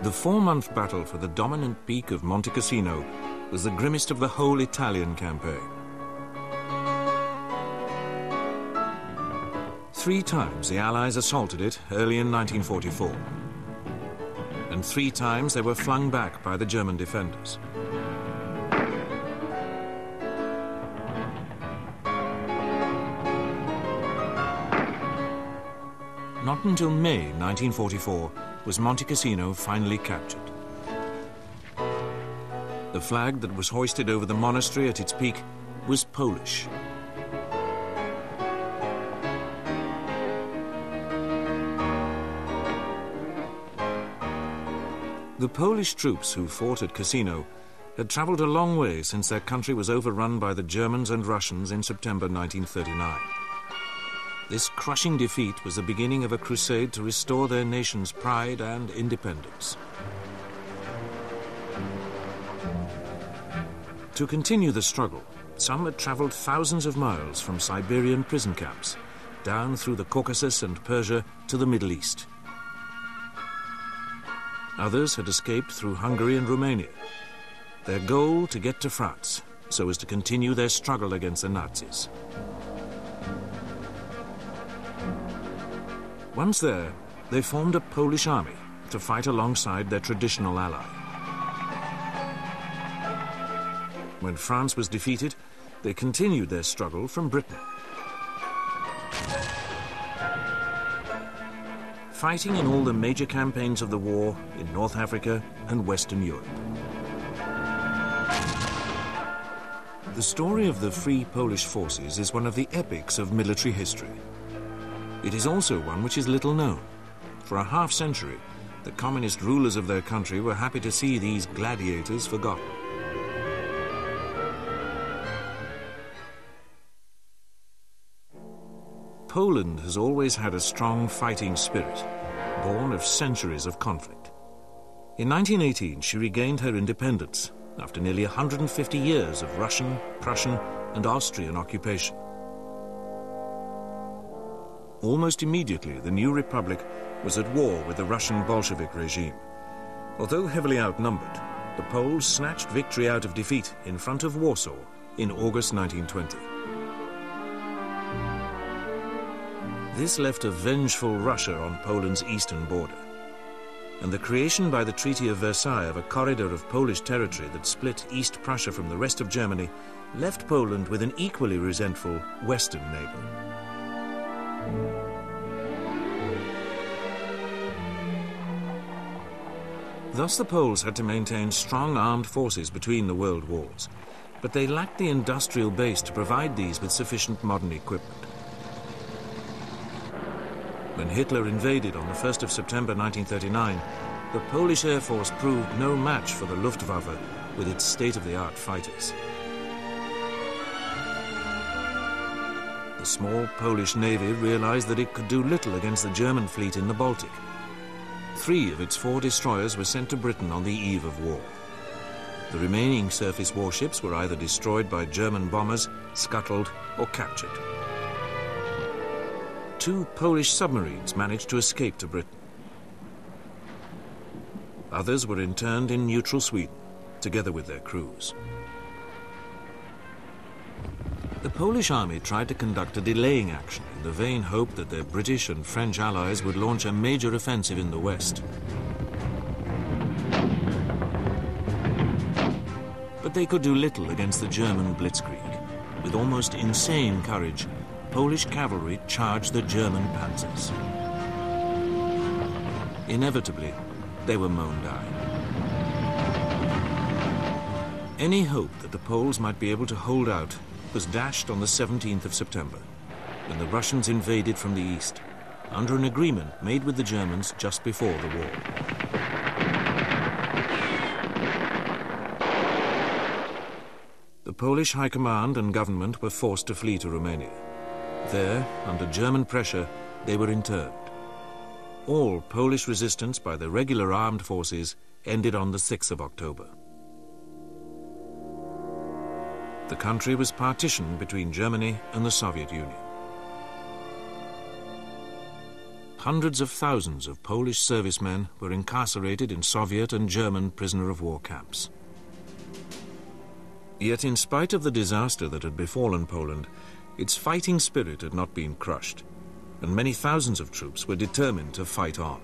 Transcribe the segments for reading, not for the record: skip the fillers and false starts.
The 4-month battle for the dominant peak of Monte Cassino was the grimmest of the whole Italian campaign. 3 times the Allies assaulted it early in 1944, and 3 times they were flung back by the German defenders. Not until May 1944 was Monte Cassino finally captured. The flag that was hoisted over the monastery at its peak was Polish. The Polish troops who fought at Cassino had travelled a long way since their country was overrun by the Germans and Russians in September 1939. This crushing defeat was the beginning of a crusade to restore their nation's pride and independence. To continue the struggle, some had travelled thousands of miles from Siberian prison camps, down through the Caucasus and Persia to the Middle East. Others had escaped through Hungary and Romania, their goal to get to France, so as to continue their struggle against the Nazis. Once there, they formed a Polish army to fight alongside their traditional ally. When France was defeated, they continued their struggle from Britain, fighting in all the major campaigns of the war in North Africa and Western Europe. The story of the Free Polish Forces is one of the epics of military history. It is also one which is little known. For a half-century, the communist rulers of their country were happy to see these gladiators forgotten. Poland has always had a strong fighting spirit, born of centuries of conflict. In 1918, she regained her independence after nearly 150 years of Russian, Prussian, and Austrian occupation. Almost immediately, the new republic was at war with the Russian Bolshevik regime. Although heavily outnumbered, the Poles snatched victory out of defeat in front of Warsaw in August 1920. This left a vengeful Russia on Poland's eastern border, and the creation by the Treaty of Versailles of a corridor of Polish territory that split East Prussia from the rest of Germany left Poland with an equally resentful western neighbor. Thus the Poles had to maintain strong armed forces between the world wars, but they lacked the industrial base to provide these with sufficient modern equipment. When Hitler invaded on the 1st of September 1939, the Polish Air Force proved no match for the Luftwaffe with its state-of-the-art fighters. The small Polish Navy realized that it could do little against the German fleet in the Baltic. 3 of its 4 destroyers were sent to Britain on the eve of war. The remaining surface warships were either destroyed by German bombers, scuttled, or captured. 2 Polish submarines managed to escape to Britain. Others were interned in neutral Sweden, together with their crews. The Polish army tried to conduct a delaying action in the vain hope that their British and French allies would launch a major offensive in the west. But they could do little against the German blitzkrieg. With almost insane courage, Polish cavalry charged the German panzers. Inevitably, they were mown down. Any hope that the Poles might be able to hold out was dashed on the 17th of September, when the Russians invaded from the east, under an agreement made with the Germans just before the war. The Polish High Command and government were forced to flee to Romania. There, under German pressure, they were interned. All Polish resistance by the regular armed forces ended on the 6th of October. The country was partitioned between Germany and the Soviet Union. Hundreds of thousands of Polish servicemen were incarcerated in Soviet and German prisoner-of-war camps. Yet in spite of the disaster that had befallen Poland, its fighting spirit had not been crushed, and many thousands of troops were determined to fight on.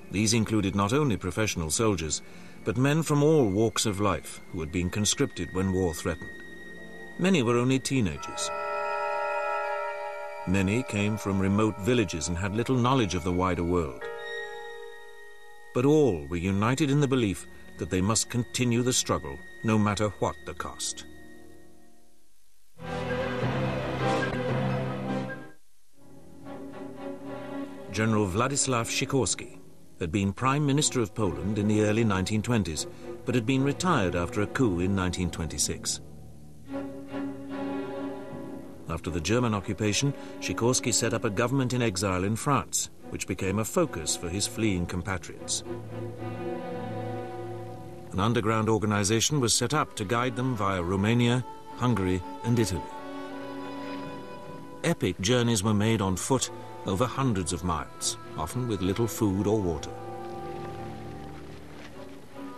These included not only professional soldiers, but men from all walks of life who had been conscripted when war threatened. Many were only teenagers. Many came from remote villages and had little knowledge of the wider world. But all were united in the belief that they must continue the struggle, no matter what the cost. General Władysław Sikorski had been Prime Minister of Poland in the early 1920s, but had been retired after a coup in 1926. After the German occupation, Sikorski set up a government in exile in France, which became a focus for his fleeing compatriots. An underground organization was set up to guide them via Romania, Hungary, and Italy. Epic journeys were made on foot over hundreds of miles, often with little food or water.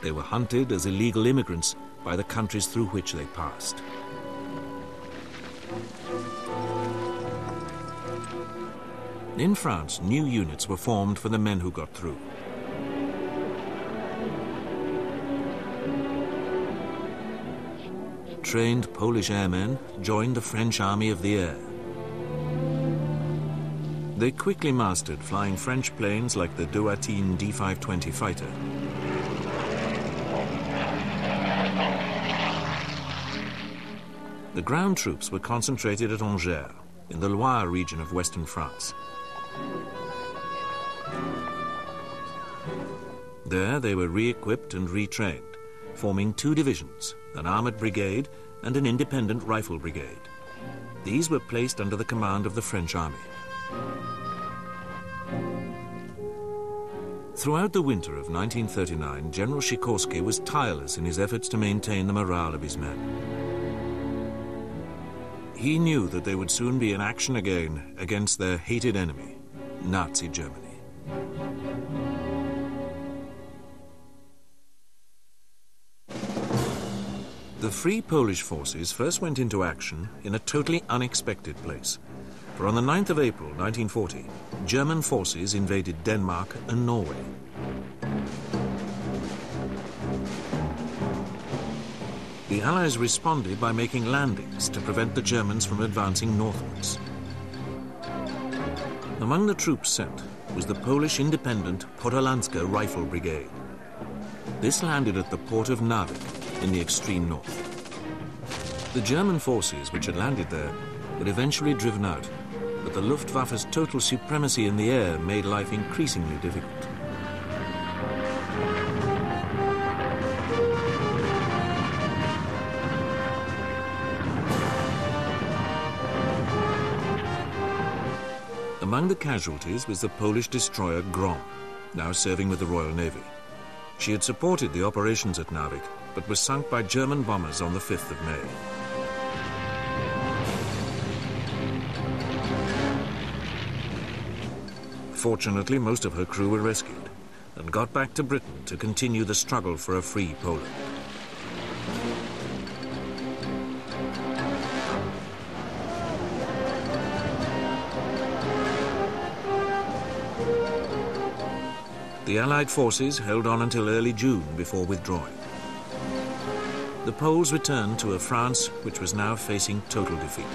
They were hunted as illegal immigrants by the countries through which they passed. In France, new units were formed for the men who got through. Trained Polish airmen joined the French Army of the Air. They quickly mastered flying French planes like the Gladiotori D-520 fighter. The ground troops were concentrated at Angers, in the Loire region of western France. There they were re-equipped and retrained, forming two divisions, an armoured brigade and an independent rifle brigade. These were placed under the command of the French army. Throughout the winter of 1939, General Sikorski was tireless in his efforts to maintain the morale of his men. He knew that they would soon be in action again against their hated enemy, Nazi Germany. The Free Polish Forces first went into action in a totally unexpected place. For on the 9th of April 1940, German forces invaded Denmark and Norway. The Allies responded by making landings to prevent the Germans from advancing northwards. Among the troops sent was the Polish independent Podhalańska Rifle Brigade. This landed at the port of Narvik in the extreme north. The German forces which had landed there were eventually driven out, but the Luftwaffe's total supremacy in the air made life increasingly difficult. Among the casualties was the Polish destroyer Grom, now serving with the Royal Navy. She had supported the operations at Narvik, but was sunk by German bombers on the 5th of May. Fortunately, most of her crew were rescued and got back to Britain to continue the struggle for a free Poland. The Allied forces held on until early June before withdrawing. The Poles returned to a France which was now facing total defeat.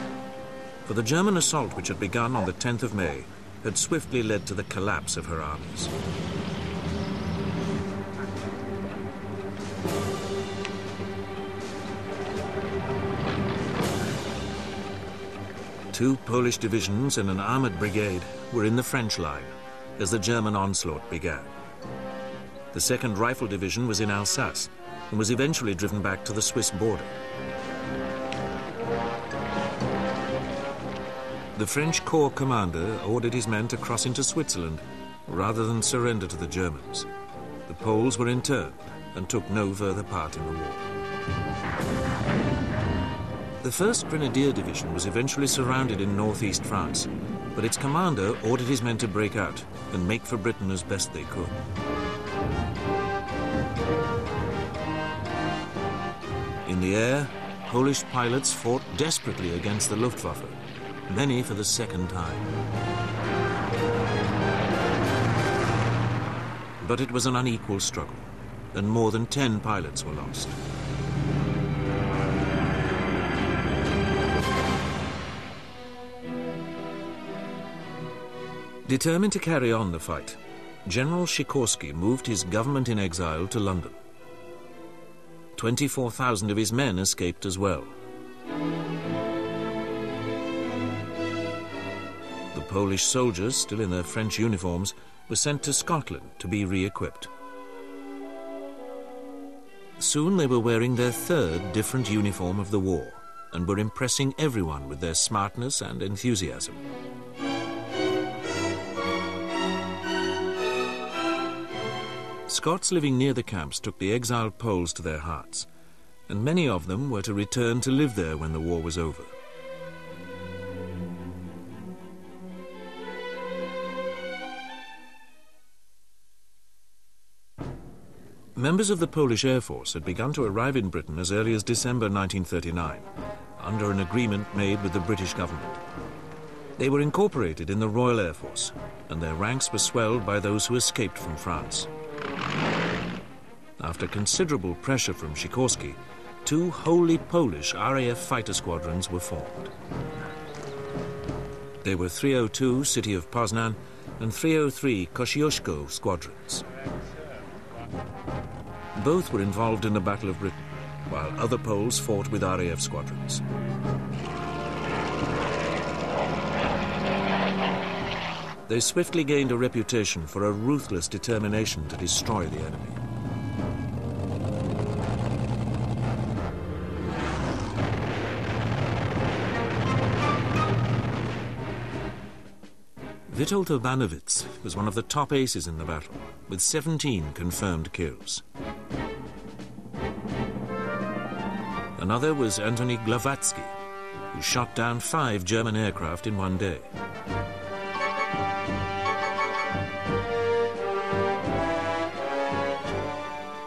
For the German assault which had begun on the 10th of May had swiftly led to the collapse of her armies. Two Polish divisions and an armoured brigade were in the French line as the German onslaught began. The 2nd Rifle Division was in Alsace and was eventually driven back to the Swiss border. The French Corps commander ordered his men to cross into Switzerland rather than surrender to the Germans. The Poles were interned and took no further part in the war. The 1st Grenadier Division was eventually surrounded in northeast France, but its commander ordered his men to break out and make for Britain as best they could. In the air, Polish pilots fought desperately against the Luftwaffe, many for the 2nd time. But it was an unequal struggle, and more than 10 pilots were lost. Determined to carry on the fight, General Sikorski moved his government in exile to London. 24,000 of his men escaped as well. The Polish soldiers, still in their French uniforms, were sent to Scotland to be re-equipped. Soon they were wearing their 3rd different uniform of the war and were impressing everyone with their smartness and enthusiasm. Scots living near the camps took the exiled Poles to their hearts, and many of them were to return to live there when the war was over. Members of the Polish Air Force had begun to arrive in Britain as early as December 1939, under an agreement made with the British government. They were incorporated in the Royal Air Force, and their ranks were swelled by those who escaped from France. After considerable pressure from Sikorski, 2 wholly Polish RAF fighter squadrons were formed. They were 302 City of Poznan and 303 Kosciuszko squadrons. Both were involved in the Battle of Britain, while other Poles fought with RAF squadrons. They swiftly gained a reputation for a ruthless determination to destroy the enemy. Witold Urbanowicz was one of the top aces in the battle, with 17 confirmed kills. Another was Antoni Glowacki, who shot down 5 German aircraft in one day.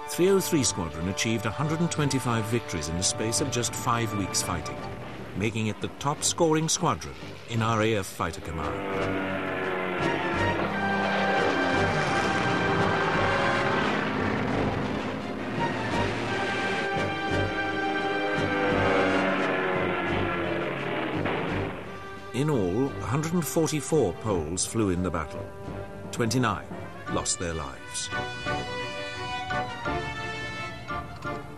The 303 Squadron achieved 125 victories in the space of just 5 weeks fighting, making it the top-scoring squadron in RAF Fighter Command. In all, 144 Poles flew in the battle. 29 lost their lives.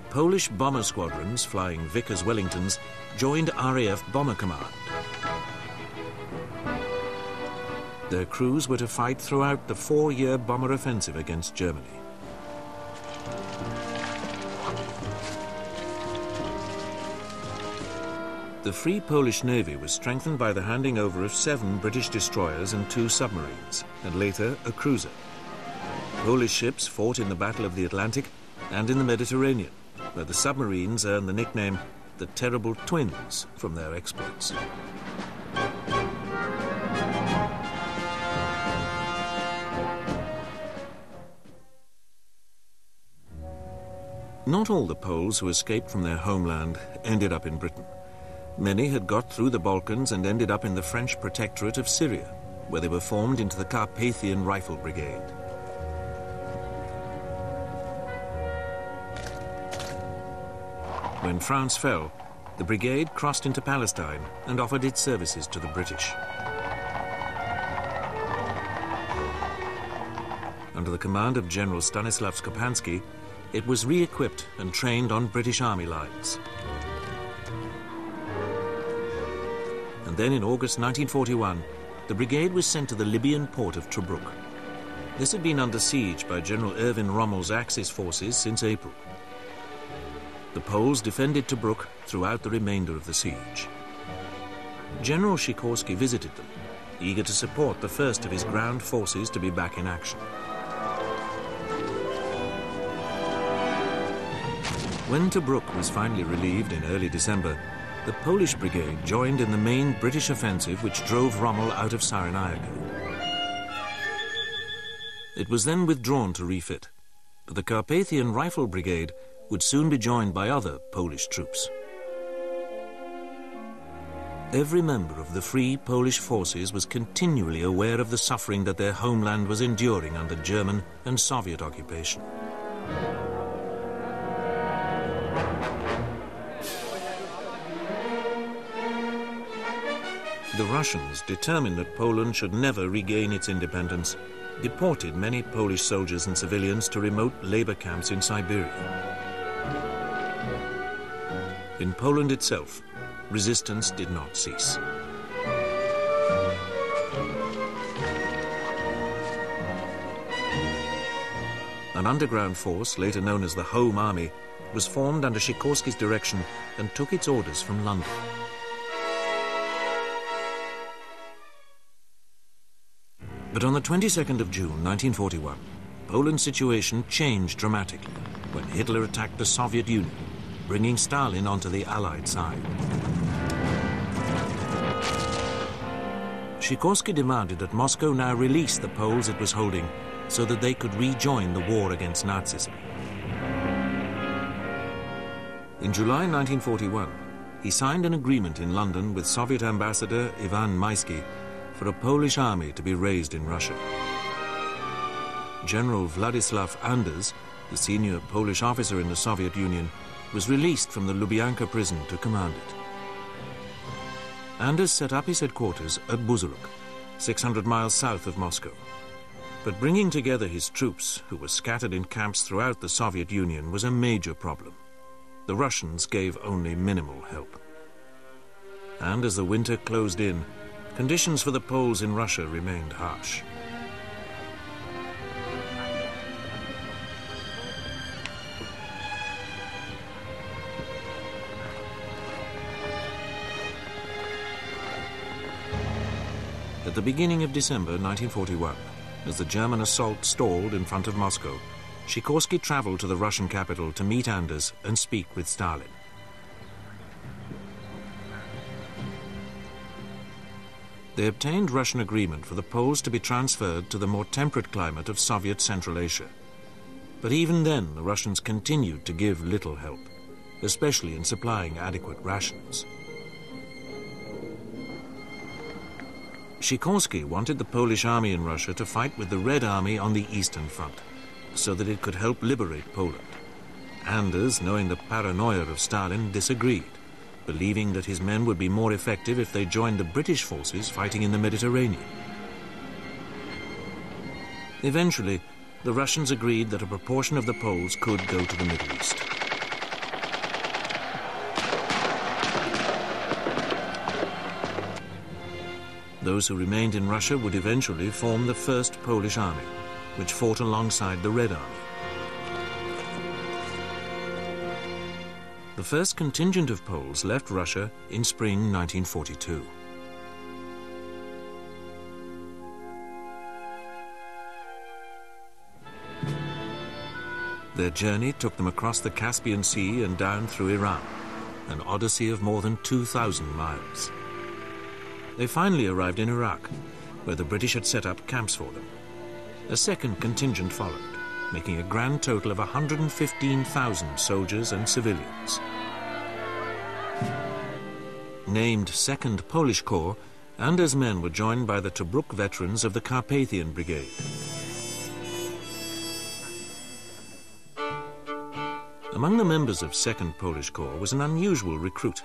Polish bomber squadrons flying Vickers Wellingtons joined RAF Bomber Command. Their crews were to fight throughout the 4-year bomber offensive against Germany. The Free Polish Navy was strengthened by the handing over of 7 British destroyers and 2 submarines, and later a cruiser. Polish ships fought in the Battle of the Atlantic and in the Mediterranean, where the submarines earned the nickname the Terrible Twins from their exploits. Not all the Poles who escaped from their homeland ended up in Britain. Many had got through the Balkans and ended up in the French protectorate of Syria, where they were formed into the Carpathian Rifle Brigade. When France fell, the brigade crossed into Palestine and offered its services to the British. Under the command of General Stanislav Skopansky, it was re-equipped and trained on British Army lines. And then in August 1941, the brigade was sent to the Libyan port of Tobruk. This had been under siege by General Erwin Rommel's Axis forces since April. The Poles defended Tobruk throughout the remainder of the siege. General Sikorski visited them, eager to support the first of his ground forces to be back in action. When Tobruk was finally relieved in early December, the Polish brigade joined in the main British offensive which drove Rommel out of Cyrenaica. It was then withdrawn to refit, but the Carpathian Rifle Brigade would soon be joined by other Polish troops. Every member of the Free Polish Forces was continually aware of the suffering that their homeland was enduring under German and Soviet occupation. The Russians, determined that Poland should never regain its independence, deported many Polish soldiers and civilians to remote labor camps in Siberia. In Poland itself, resistance did not cease. An underground force, later known as the Home Army, was formed under Sikorski's direction and took its orders from London. But on the 22nd of June 1941, Poland's situation changed dramatically when Hitler attacked the Soviet Union, bringing Stalin onto the Allied side. Sikorski demanded that Moscow now release the Poles it was holding so that they could rejoin the war against Nazism. In July 1941, he signed an agreement in London with Soviet ambassador Ivan Maisky for a Polish army to be raised in Russia. General Władysław Anders, the senior Polish officer in the Soviet Union, was released from the Lubyanka prison to command it. Anders set up his headquarters at Buzuruk, 600 miles south of Moscow. But bringing together his troops, who were scattered in camps throughout the Soviet Union, was a major problem. The Russians gave only minimal help. And as the winter closed in, conditions for the Poles in Russia remained harsh. At the beginning of December 1941, as the German assault stalled in front of Moscow, Sikorski traveled to the Russian capital to meet Anders and speak with Stalin. They obtained Russian agreement for the Poles to be transferred to the more temperate climate of Soviet Central Asia. But even then, the Russians continued to give little help, especially in supplying adequate rations. Sikorski wanted the Polish army in Russia to fight with the Red Army on the Eastern Front, so that it could help liberate Poland. Anders, knowing the paranoia of Stalin, disagreed, believing that his men would be more effective if they joined the British forces fighting in the Mediterranean. Eventually, the Russians agreed that a proportion of the Poles could go to the Middle East. Those who remained in Russia would eventually form the First Polish Army, which fought alongside the Red Army. The first contingent of Poles left Russia in spring 1942. Their journey took them across the Caspian Sea and down through Iran, an odyssey of more than 2,000 miles. They finally arrived in Iraq, where the British had set up camps for them. A second contingent followed, making a grand total of 115,000 soldiers and civilians. Named 2nd Polish Corps, Anders' men were joined by the Tobruk veterans of the Carpathian Brigade. Among the members of 2nd Polish Corps was an unusual recruit,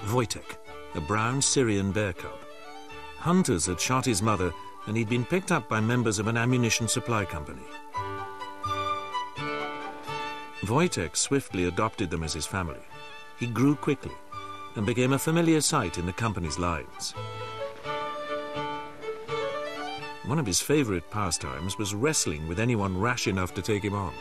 Wojtek, a brown Syrian bear cub. Hunters had shot his mother, and he'd been picked up by members of an ammunition supply company. Wojtek swiftly adopted them as his family. He grew quickly and became a familiar sight in the company's lines. One of his favorite pastimes was wrestling with anyone rash enough to take him on.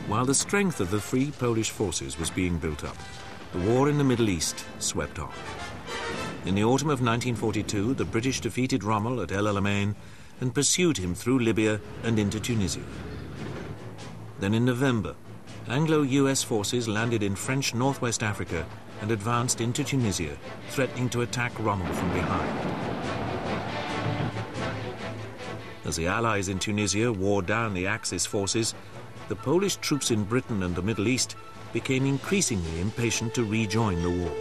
While the strength of the Free Polish Forces was being built up, the war in the Middle East swept on. In the autumn of 1942, the British defeated Rommel at El Alamein and pursued him through Libya and into Tunisia. Then in November, Anglo-US forces landed in French Northwest Africa and advanced into Tunisia, threatening to attack Rommel from behind. As the Allies in Tunisia wore down the Axis forces, the Polish troops in Britain and the Middle East became increasingly impatient to rejoin the war.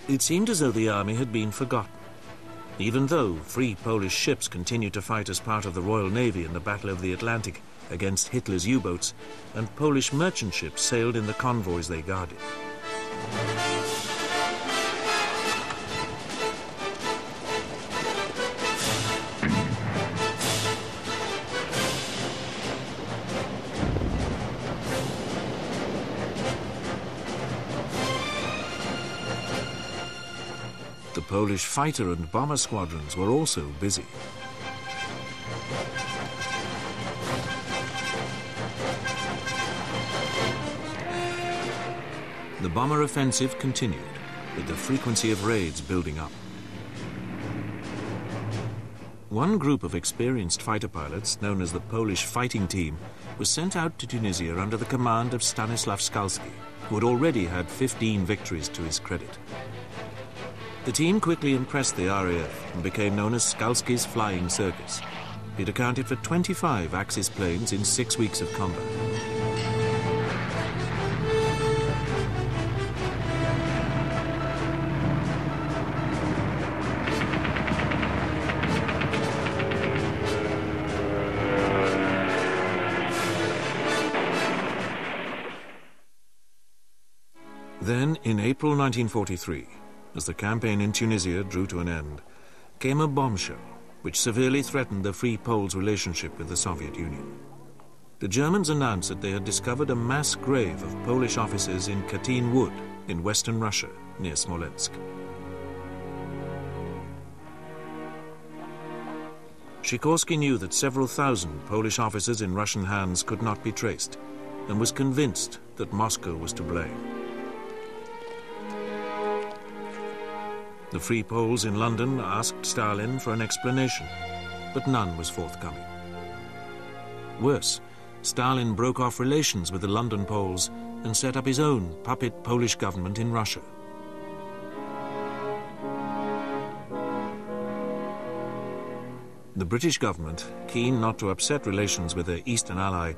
It seemed as though the army had been forgotten, even though free Polish ships continued to fight as part of the Royal Navy in the Battle of the Atlantic against Hitler's U-boats, and Polish merchant ships sailed in the convoys they guarded. The Polish fighter and bomber squadrons were also busy. The bomber offensive continued, with the frequency of raids building up. One group of experienced fighter pilots, known as the Polish Fighting Team, was sent out to Tunisia under the command of Stanislav Skalski, who had already had 15 victories to his credit. The team quickly impressed the RAF and became known as Skalski's Flying Circus. It accounted for 25 Axis planes in 6 weeks of combat. Then, in April 1943, as the campaign in Tunisia drew to an end, came a bombshell which severely threatened the Free Poles' relationship with the Soviet Union. The Germans announced that they had discovered a mass grave of Polish officers in Katyn Wood in western Russia, near Smolensk. Sikorski knew that several thousand Polish officers in Russian hands could not be traced, and was convinced that Moscow was to blame. The Free Poles in London asked Stalin for an explanation, but none was forthcoming. Worse, Stalin broke off relations with the London Poles and set up his own puppet Polish government in Russia. The British government, keen not to upset relations with their eastern ally,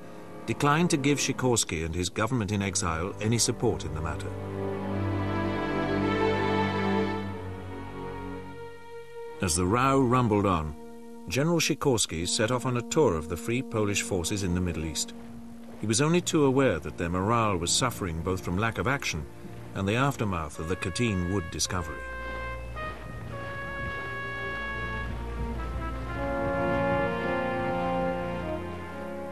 declined to give Sikorski and his government in exile any support in the matter. As the row rumbled on, General Sikorski set off on a tour of the Free Polish forces in the Middle East. He was only too aware that their morale was suffering both from lack of action and the aftermath of the Katyn Wood discovery.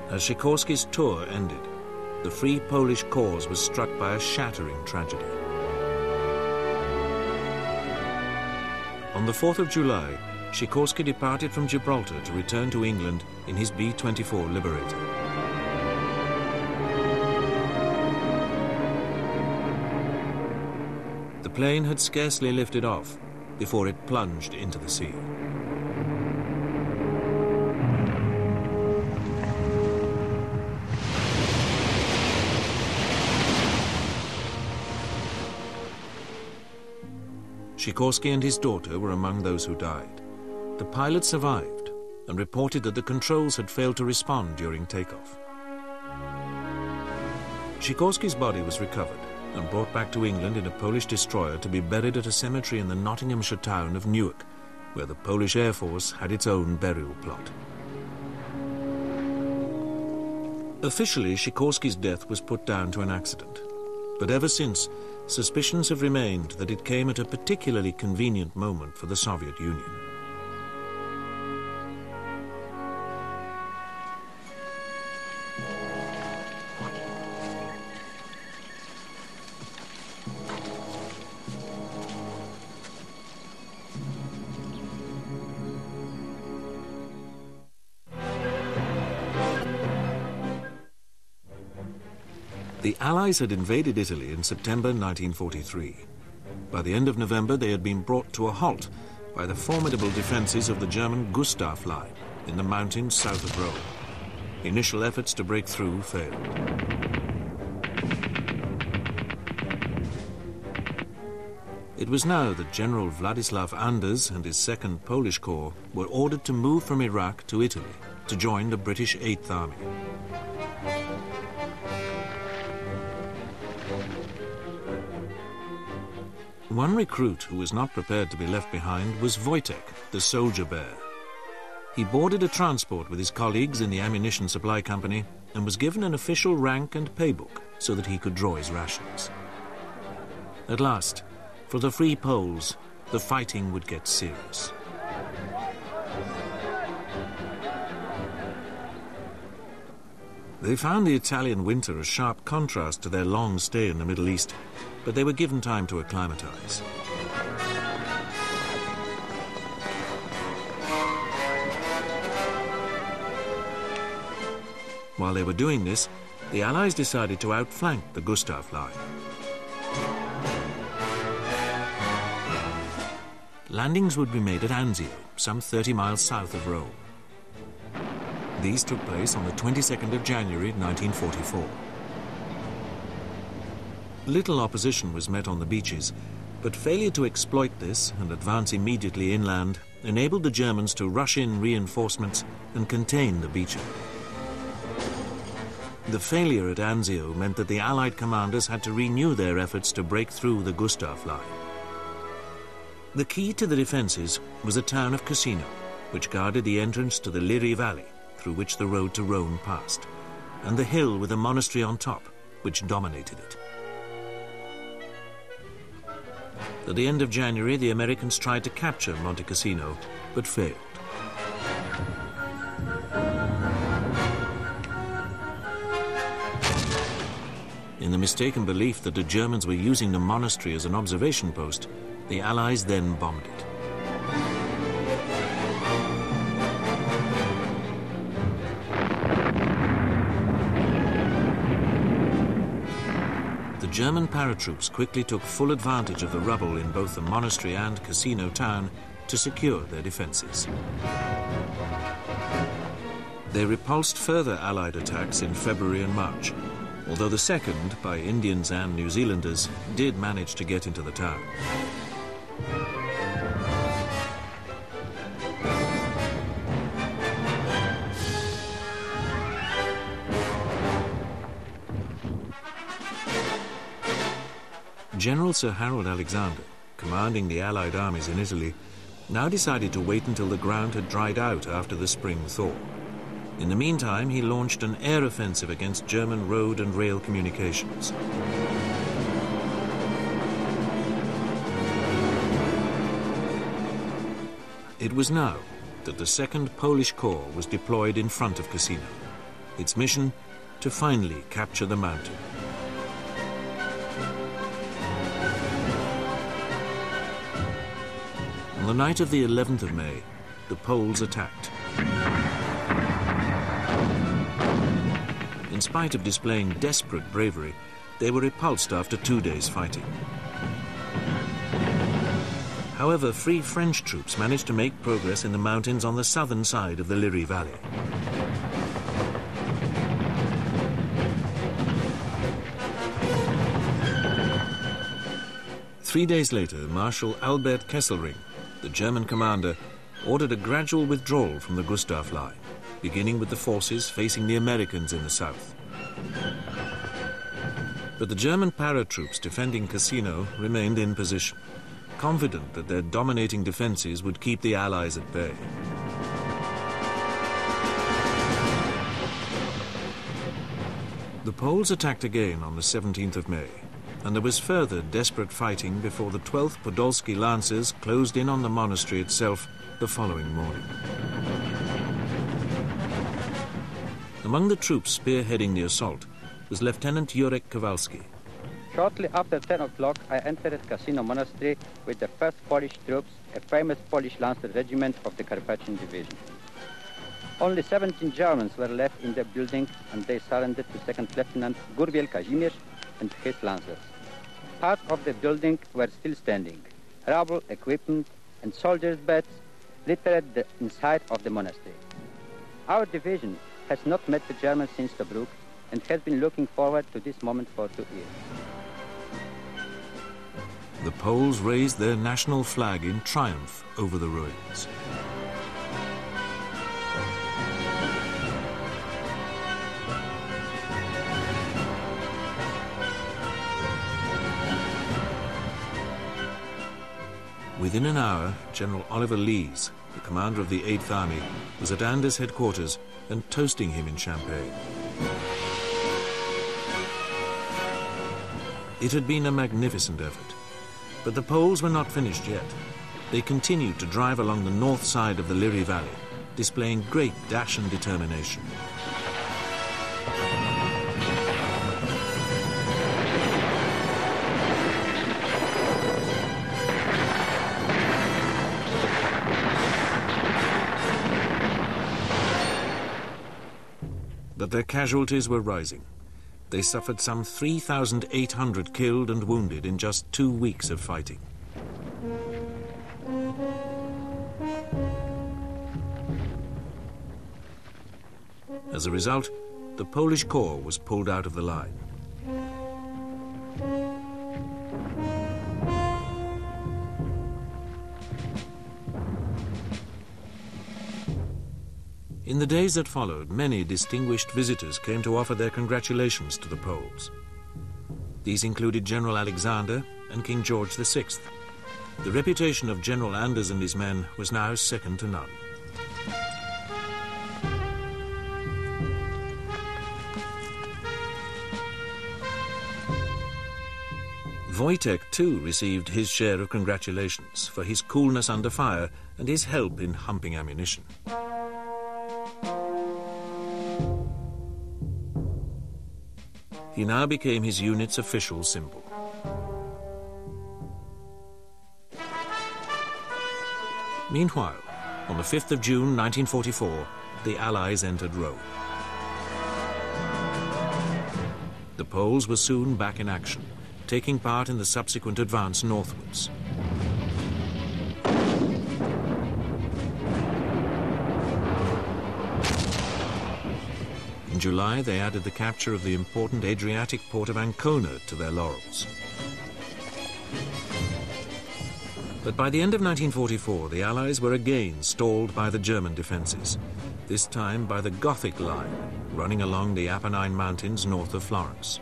As Sikorski's tour ended, the Free Polish cause was struck by a shattering tragedy. On the 4th of July, Sikorski departed from Gibraltar to return to England in his B-24 Liberator. The plane had scarcely lifted off before it plunged into the sea. Sikorski and his daughter were among those who died. The pilot survived and reported that the controls had failed to respond during takeoff. Sikorski's body was recovered and brought back to England in a Polish destroyer to be buried at a cemetery in the Nottinghamshire town of Newark, where the Polish Air Force had its own burial plot. Officially, Sikorski's death was put down to an accident, but ever since, suspicions have remained that it came at a particularly convenient moment for the Soviet Union. The Allies had invaded Italy in September 1943 By the end of November, they had been brought to a halt by the formidable defences of the German Gustav Line in the mountains south of Rome. Initial efforts to break through failed. It was now that General Władysław Anders and his 2nd Polish Corps were ordered to move from Iraq to Italy to join the British 8th Army. One recruit who was not prepared to be left behind was Wojtek, the soldier bear. He boarded a transport with his colleagues in the ammunition supply company and was given an official rank and pay book so that he could draw his rations. At last, for the Free Poles, the fighting would get serious. They found the Italian winter a sharp contrast to their long stay in the Middle East, but they were given time to acclimatize. While they were doing this, the Allies decided to outflank the Gustav Line. Landings would be made at Anzio, some 30 miles south of Rome. These took place on the 22nd of January 1944. Little opposition was met on the beaches, but failure to exploit this and advance immediately inland enabled the Germans to rush in reinforcements and contain the beaching. The failure at Anzio meant that the Allied commanders had to renew their efforts to break through the Gustav Line. The key to the defences was the town of Cassino, which guarded the entrance to the Liri Valley, through which the road to Rome passed, and the hill with a monastery on top, which dominated it. At the end of January, the Americans tried to capture Monte Cassino, but failed. In the mistaken belief that the Germans were using the monastery as an observation post, the Allies then bombed it. The German paratroops quickly took full advantage of the rubble in both the monastery and Cassino town to secure their defences. They repulsed further Allied attacks in February and March, although the second, by Indians and New Zealanders, did manage to get into the town. General Sir Harold Alexander, commanding the Allied armies in Italy, now decided to wait until the ground had dried out after the spring thaw. In the meantime, he launched an air offensive against German road and rail communications. It was now that the 2nd Polish Corps was deployed in front of Cassino. Its mission, to finally capture the mountain. On the night of the 11th of May, the Poles attacked. In spite of displaying desperate bravery, they were repulsed after 2 days' fighting. However, Free French troops managed to make progress in the mountains on the southern side of the Liri Valley. Three days later, Marshal Albert Kesselring, the German commander, ordered a gradual withdrawal from the Gustav Line, beginning with the forces facing the Americans in the south. But the German paratroops defending Cassino remained in position, confident that their dominating defences would keep the Allies at bay. The Poles attacked again on the 17th of May, and there was further desperate fighting before the 12th Podolski Lancers closed in on the monastery itself the following morning. Among the troops spearheading the assault was Lieutenant Jurek Kowalski. Shortly after 10 o'clock, I entered Cassino Monastery with the 1st Polish troops, a famous Polish Lancer regiment of the Carpathian Division. Only 17 Germans were left in the building, and they surrendered to 2nd Lieutenant Gurwiel Kazimierz and his Lancers. Parts of the building were still standing. Rubble, equipment, and soldiers' beds littered the inside of the monastery. Our division has not met the Germans since Tobruk and has been looking forward to this moment for 2 years. The Poles raised their national flag in triumph over the ruins. Within an hour, General Oliver Lees, the commander of the 8th Army, was at Anders' headquarters and toasting him in champagne. It had been a magnificent effort, but the Poles were not finished yet. They continued to drive along the north side of the Liri Valley, displaying great dash and determination. But their casualties were rising. They suffered some 3,800 killed and wounded in just 2 weeks of fighting. As a result, the Polish corps was pulled out of the line. In the days that followed, many distinguished visitors came to offer their congratulations to the Poles. These included General Alexander and King George VI. The reputation of General Anders and his men was now second to none. Wojtek too received his share of congratulations for his coolness under fire and his help in humping ammunition. He now became his unit's official symbol. Meanwhile, on the 5th of June 1944, the Allies entered Rome. The Poles were soon back in action, taking part in the subsequent advance northwards. In July, they added the capture of the important Adriatic port of Ancona to their laurels. But by the end of 1944, the Allies were again stalled by the German defences, this time by the Gothic line, running along the Apennine Mountains north of Florence.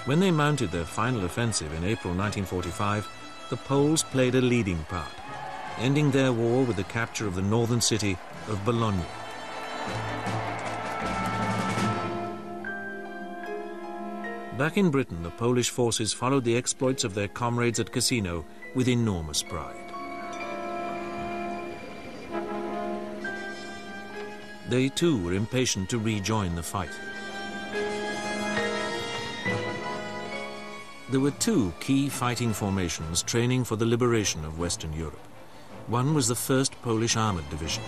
When they mounted their final offensive in April 1945, the Poles played a leading part, ending their war with the capture of the northern city of Bologna. Back in Britain, the Polish forces followed the exploits of their comrades at Cassino with enormous pride. They too were impatient to rejoin the fight. There were two key fighting formations training for the liberation of Western Europe. One was the 1st Polish Armoured Division.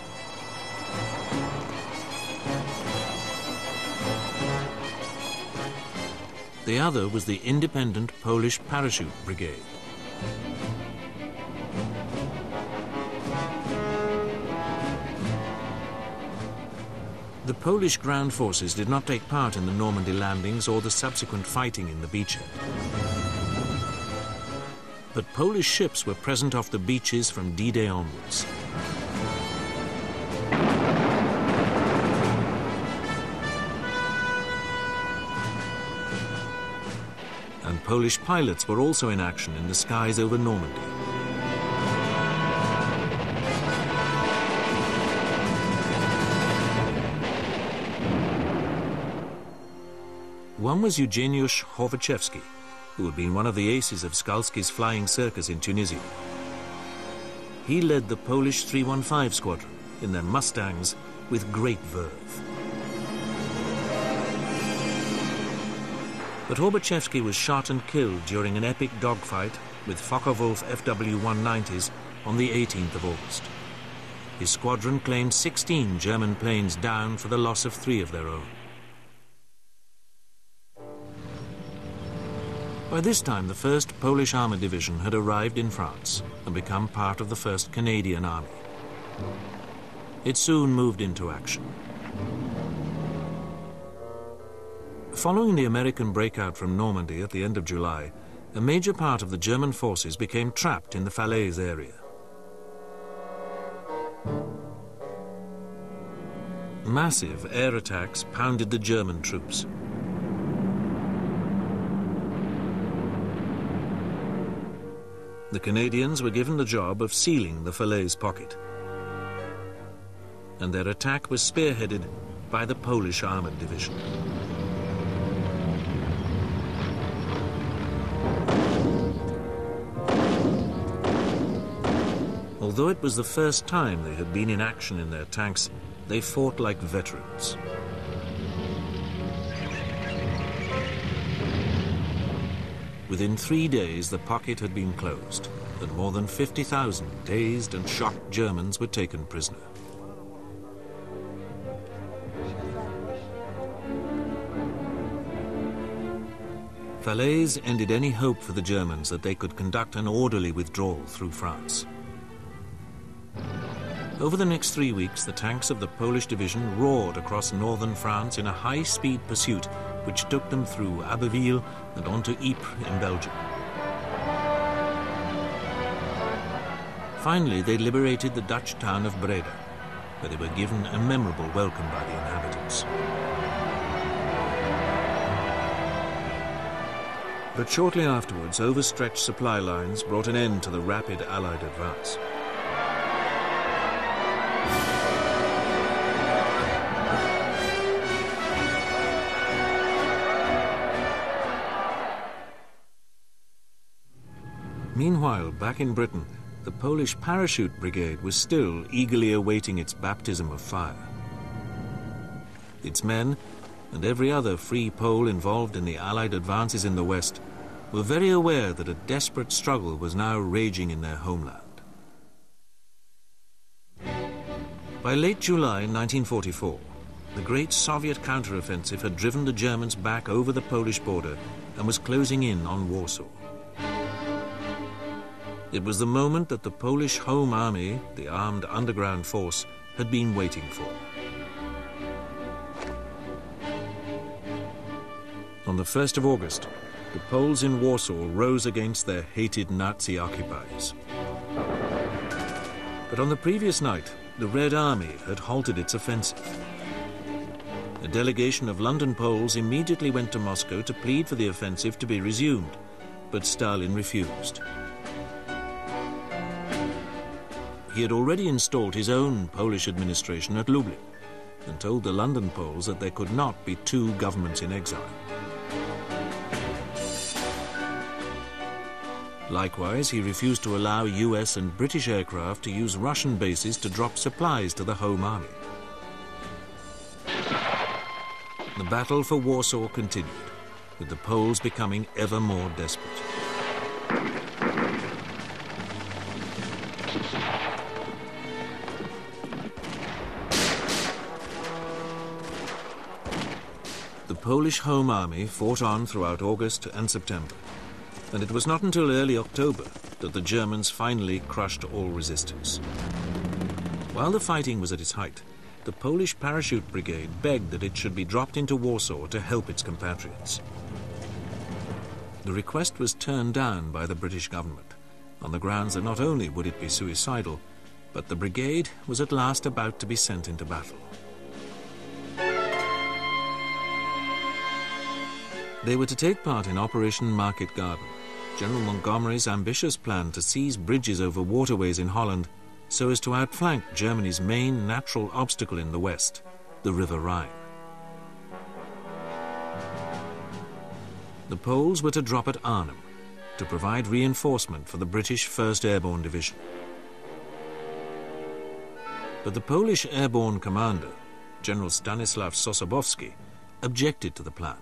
The other was the independent Polish Parachute Brigade. The Polish ground forces did not take part in the Normandy landings or the subsequent fighting in the beachhead. But Polish ships were present off the beaches from D-Day onwards. And Polish pilots were also in action in the skies over Normandy. One was Eugeniusz Horwachewski, who had been one of the aces of Skalski's flying circus in Tunisia. He led the Polish 315 squadron in their Mustangs with great verve. But Horwachewski was shot and killed during an epic dogfight with Focke-Wulf FW-190s on the 18th of August. His squadron claimed 16 German planes down for the loss of 3 of their own. By this time, the 1st Polish Armour Division had arrived in France and become part of the 1st Canadian Army. It soon moved into action. Following the American breakout from Normandy at the end of July, a major part of the German forces became trapped in the Falaise area. Massive air attacks pounded the German troops. The Canadians were given the job of sealing the Falaise pocket, and their attack was spearheaded by the Polish Armoured Division. Although it was the first time they had been in action in their tanks, they fought like veterans. Within 3 days, the pocket had been closed, and more than 50,000 dazed and shocked Germans were taken prisoner. Falaise ended any hope for the Germans that they could conduct an orderly withdrawal through France. Over the next 3 weeks, the tanks of the Polish division roared across northern France in a high-speed pursuit which took them through Abbeville and onto Ypres in Belgium. Finally, they liberated the Dutch town of Breda, where they were given a memorable welcome by the inhabitants. But shortly afterwards, overstretched supply lines brought an end to the rapid Allied advance. Meanwhile, back in Britain, the Polish Parachute Brigade was still eagerly awaiting its baptism of fire. Its men, and every other free Pole involved in the Allied advances in the West, were very aware that a desperate struggle was now raging in their homeland. By late July 1944, the great Soviet counteroffensive had driven the Germans back over the Polish border and was closing in on Warsaw. It was the moment that the Polish Home Army, the armed underground force, had been waiting for. On the 1st of August, the Poles in Warsaw rose against their hated Nazi occupiers. But on the previous night, the Red Army had halted its offensive. A delegation of London Poles immediately went to Moscow to plead for the offensive to be resumed, but Stalin refused. He had already installed his own Polish administration at Lublin and told the London Poles that there could not be two governments in exile. Likewise, he refused to allow US and British aircraft to use Russian bases to drop supplies to the Home Army. The battle for Warsaw continued, with the Poles becoming ever more desperate. The Polish Home Army fought on throughout August and September, and it was not until early October that the Germans finally crushed all resistance. While the fighting was at its height, the Polish Parachute Brigade begged that it should be dropped into Warsaw to help its compatriots. The request was turned down by the British government, on the grounds that not only would it be suicidal, but the brigade was at last about to be sent into battle. They were to take part in Operation Market Garden, General Montgomery's ambitious plan to seize bridges over waterways in Holland so as to outflank Germany's main natural obstacle in the west, the River Rhine. The Poles were to drop at Arnhem to provide reinforcement for the British 1st Airborne Division. But the Polish airborne commander, General Stanisław Sosabowski, objected to the plan.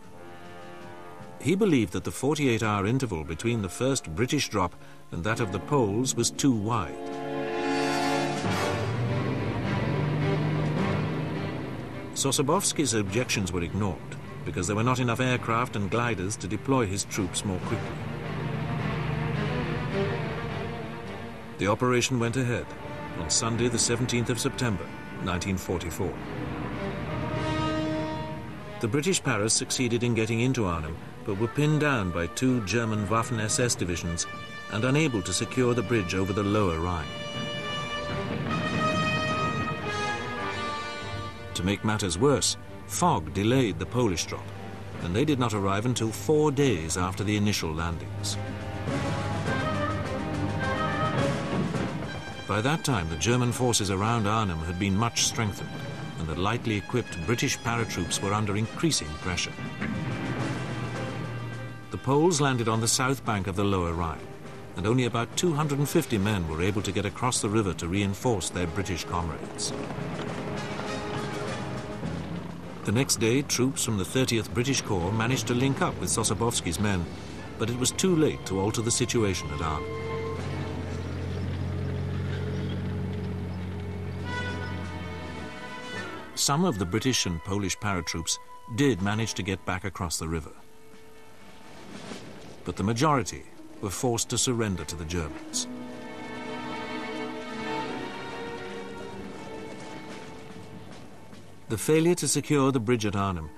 He believed that the 48-hour interval between the first British drop and that of the Poles was too wide. Sosabowski's objections were ignored because there were not enough aircraft and gliders to deploy his troops more quickly. The operation went ahead on Sunday, the 17th of September, 1944. The British Paras succeeded in getting into Arnhem, but were pinned down by 2 German Waffen-SS divisions and unable to secure the bridge over the lower Rhine. To make matters worse, fog delayed the Polish drop, and they did not arrive until 4 days after the initial landings. By that time, the German forces around Arnhem had been much strengthened, and the lightly equipped British paratroops were under increasing pressure. The Poles landed on the south bank of the lower Rhine, and only about 250 men were able to get across the river to reinforce their British comrades. The next day, troops from the 30th British Corps managed to link up with Sosabowski's men, but it was too late to alter the situation at Arnhem. Some of the British and Polish paratroops did manage to get back across the river, but the majority were forced to surrender to the Germans. The failure to secure the bridge at Arnhem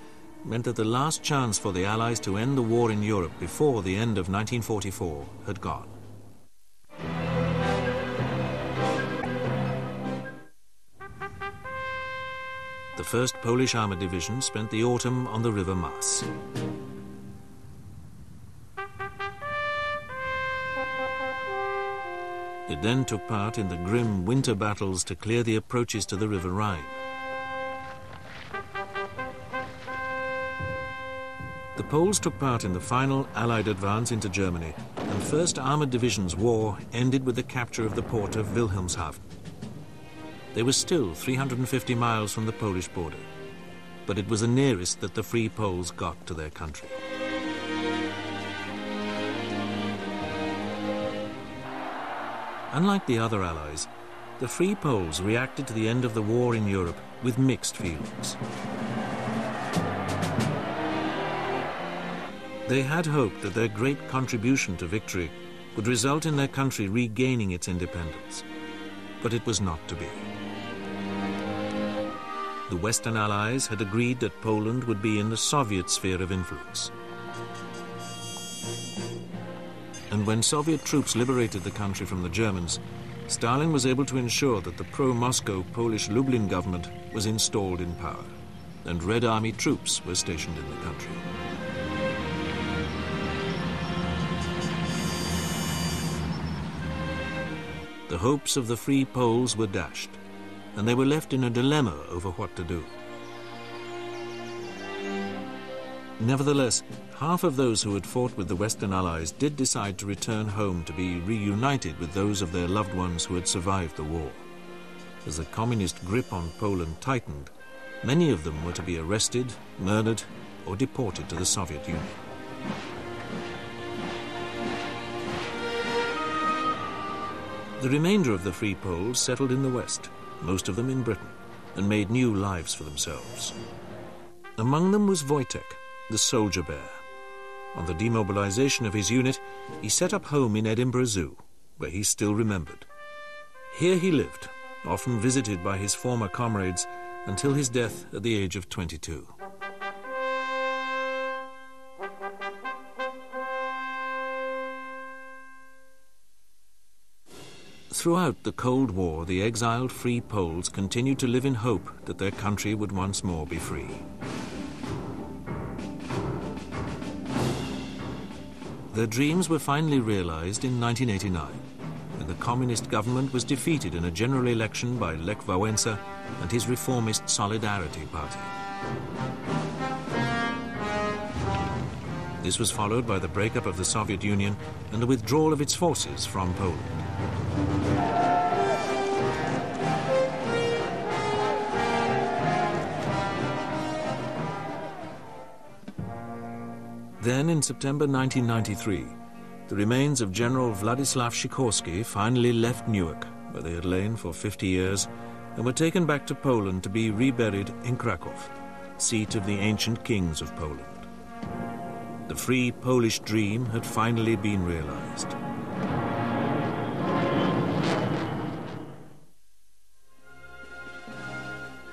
meant that the last chance for the Allies to end the war in Europe before the end of 1944 had gone. The 1st Polish Armoured Division spent the autumn on the River Maas. It then took part in the grim winter battles to clear the approaches to the River Rhine. The Poles took part in the final Allied advance into Germany, and 1st Armoured Division's war ended with the capture of the port of Wilhelmshaven. They were still 350 miles from the Polish border, but it was the nearest that the Free Poles got to their country. Unlike the other Allies, the Free Poles reacted to the end of the war in Europe with mixed feelings. They had hoped that their great contribution to victory would result in their country regaining its independence, but it was not to be. The Western Allies had agreed that Poland would be in the Soviet sphere of influence. And when Soviet troops liberated the country from the Germans, Stalin was able to ensure that the pro-Moscow Polish Lublin government was installed in power, and Red Army troops were stationed in the country. The hopes of the Free Poles were dashed, and they were left in a dilemma over what to do. Nevertheless, half of those who had fought with the Western Allies did decide to return home to be reunited with those of their loved ones who had survived the war. As the communist grip on Poland tightened, many of them were to be arrested, murdered, or deported to the Soviet Union. The remainder of the Free Poles settled in the West, most of them in Britain, and made new lives for themselves. Among them was Wojtek, the soldier bear. On the demobilization of his unit, he set up home in Edinburgh Zoo, where he's still remembered. Here he lived, often visited by his former comrades, until his death at the age of 22. Throughout the Cold War, the exiled Free Poles continued to live in hope that their country would once more be free. Their dreams were finally realized in 1989, when the communist government was defeated in a general election by Lech Wałęsa and his reformist Solidarity Party. This was followed by the breakup of the Soviet Union and the withdrawal of its forces from Poland. Then, in September 1993, the remains of General Władysław Sikorski finally left Newark, where they had lain for 50 years, and were taken back to Poland to be reburied in Kraków. seat of the ancient kings of Poland. The free Polish dream had finally been realized.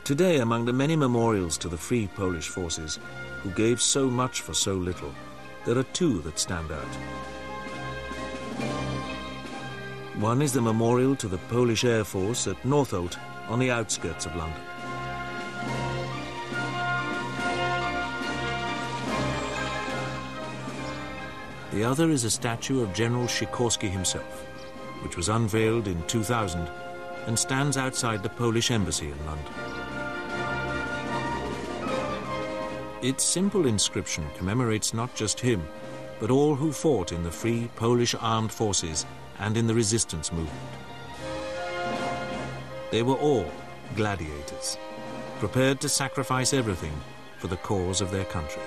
Today, among the many memorials to the free Polish forces who gave so much for so little, there are two that stand out. One is the memorial to the Polish Air Force at Northolt on the outskirts of London. The other is a statue of General Sikorski himself, which was unveiled in 2000 and stands outside the Polish embassy in London. Its simple inscription commemorates not just him, but all who fought in the free Polish armed forces and in the resistance movement. They were all gladiators, prepared to sacrifice everything for the cause of their country.